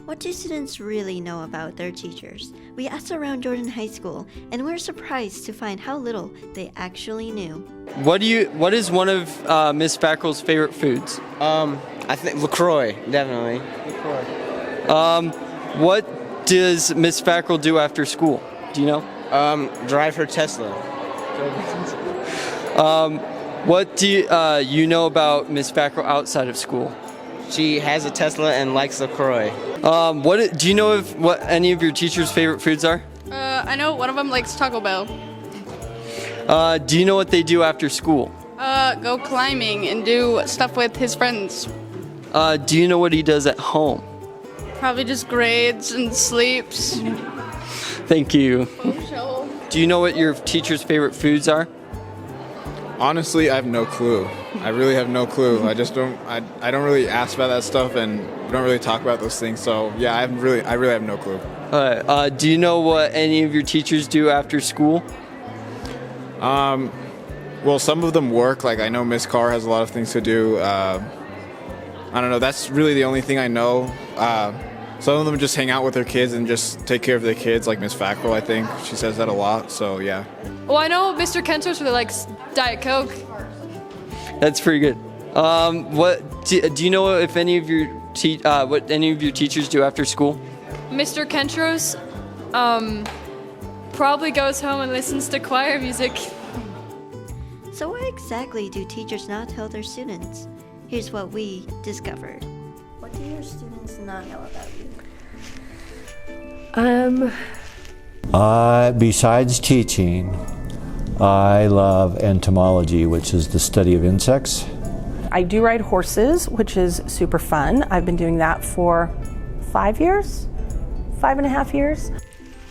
What do students really know about their teachers? We asked around Jordan High School, and we're surprised to find how little they actually knew. What is one of Miss Fackrell's favorite foods? I think LaCroix, definitely. What does Miss Fackrell do after school? Do you know? Drive her Tesla. What do you know about Miss Fackrell outside of school? She has a Tesla and likes LaCroix. Do you know what any of your teachers' favorite foods are? I know one of them likes Taco Bell. Do you know what they do after school? Go climbing and do stuff with his friends. Do you know what he does at home? Probably just grades and sleeps. Thank you. Do you know what your teacher's favorite foods are? Honestly, I have no clue. I really have no clue. I don't really ask about that stuff, and we don't really talk about those things. So yeah, I really have no clue. Do you know what any of your teachers do after school? Well, some of them work. Like I know Miss Carr has a lot of things to do. I don't know. That's really the only thing I know. Some of them just hang out with their kids and just take care of their kids, like Miss Fackrell, I think. She says that a lot, so yeah. Well, I know Mr. Kentros really likes Diet Coke. That's pretty good. Do you know if any of your what any of your teachers do after school? Mr. Kentros probably goes home and listens to choir music. So what exactly do teachers not tell their students? Here's what we discovered. What do your students not know about you? Besides teaching, I love entomology, which is the study of insects. I do ride horses, which is super fun. I've been doing that for 5 years, 5.5 years.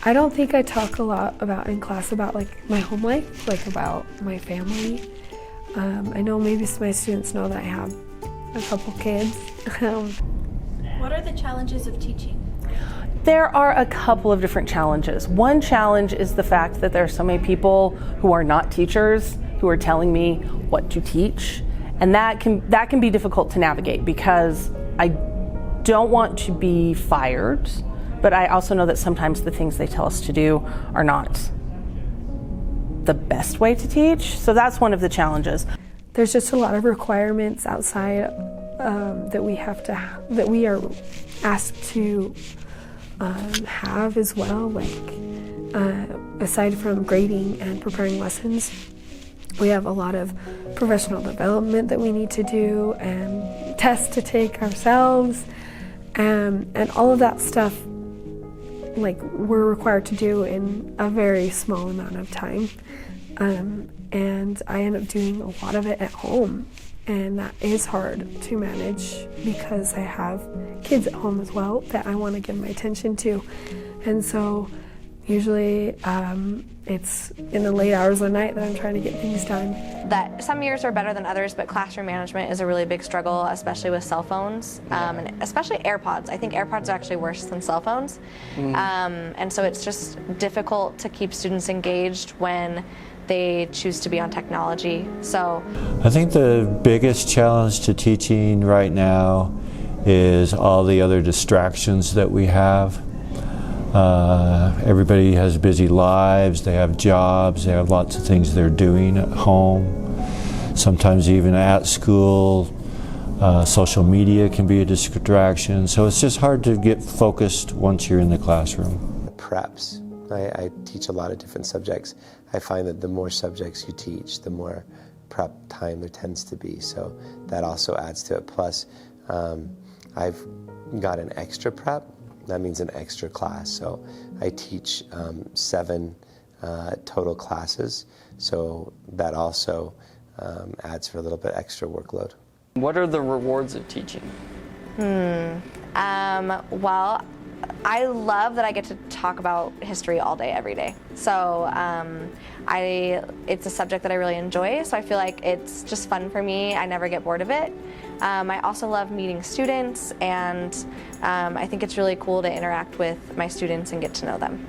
I don't think I talk a lot in class about like my home life, like about my family. I know maybe some of my students know that I have a couple kids. What are the challenges of teaching? There are a couple of different challenges. One challenge is the fact that there are so many people who are not teachers who are telling me what to teach, and that can be difficult to navigate because I don't want to be fired, but I also know that sometimes the things they tell us to do are not the best way to teach. So that's one of the challenges. There's just a lot of requirements outside that we are asked to have as well, like aside from grading and preparing lessons, we have a lot of professional development that we need to do and tests to take ourselves, and all of that stuff like we're required to do in a very small amount of time, and I end up doing a lot of it at home. And that is hard to manage because I have kids at home as well that I want to give my attention to. And so usually it's in the late hours of the night that I'm trying to get things done. That some years are better than others, but classroom management is a really big struggle, especially with cell phones, and especially AirPods. I think AirPods are actually worse than cell phones. And so it's just difficult to keep students engaged when they choose to be on technology. So I think the biggest challenge to teaching right now is all the other distractions that we have. Everybody has busy lives, they have jobs, they have lots of things they're doing at home, sometimes even at school. Social media can be a distraction, so it's just hard to get focused once you're in the classroom. Preps. I teach a lot of different subjects. I find that the more subjects you teach, the more prep time there tends to be, so that also adds to it. Plus, I've got an extra prep. That means an extra class, so I teach 7 total classes, so that also adds for a little bit extra workload. What are the rewards of teaching? Well, I love that I get to talk about history all day, every day. So it's a subject that I really enjoy, so I feel like it's just fun for me. I never get bored of it. I also love meeting students, and I think it's really cool to interact with my students and get to know them.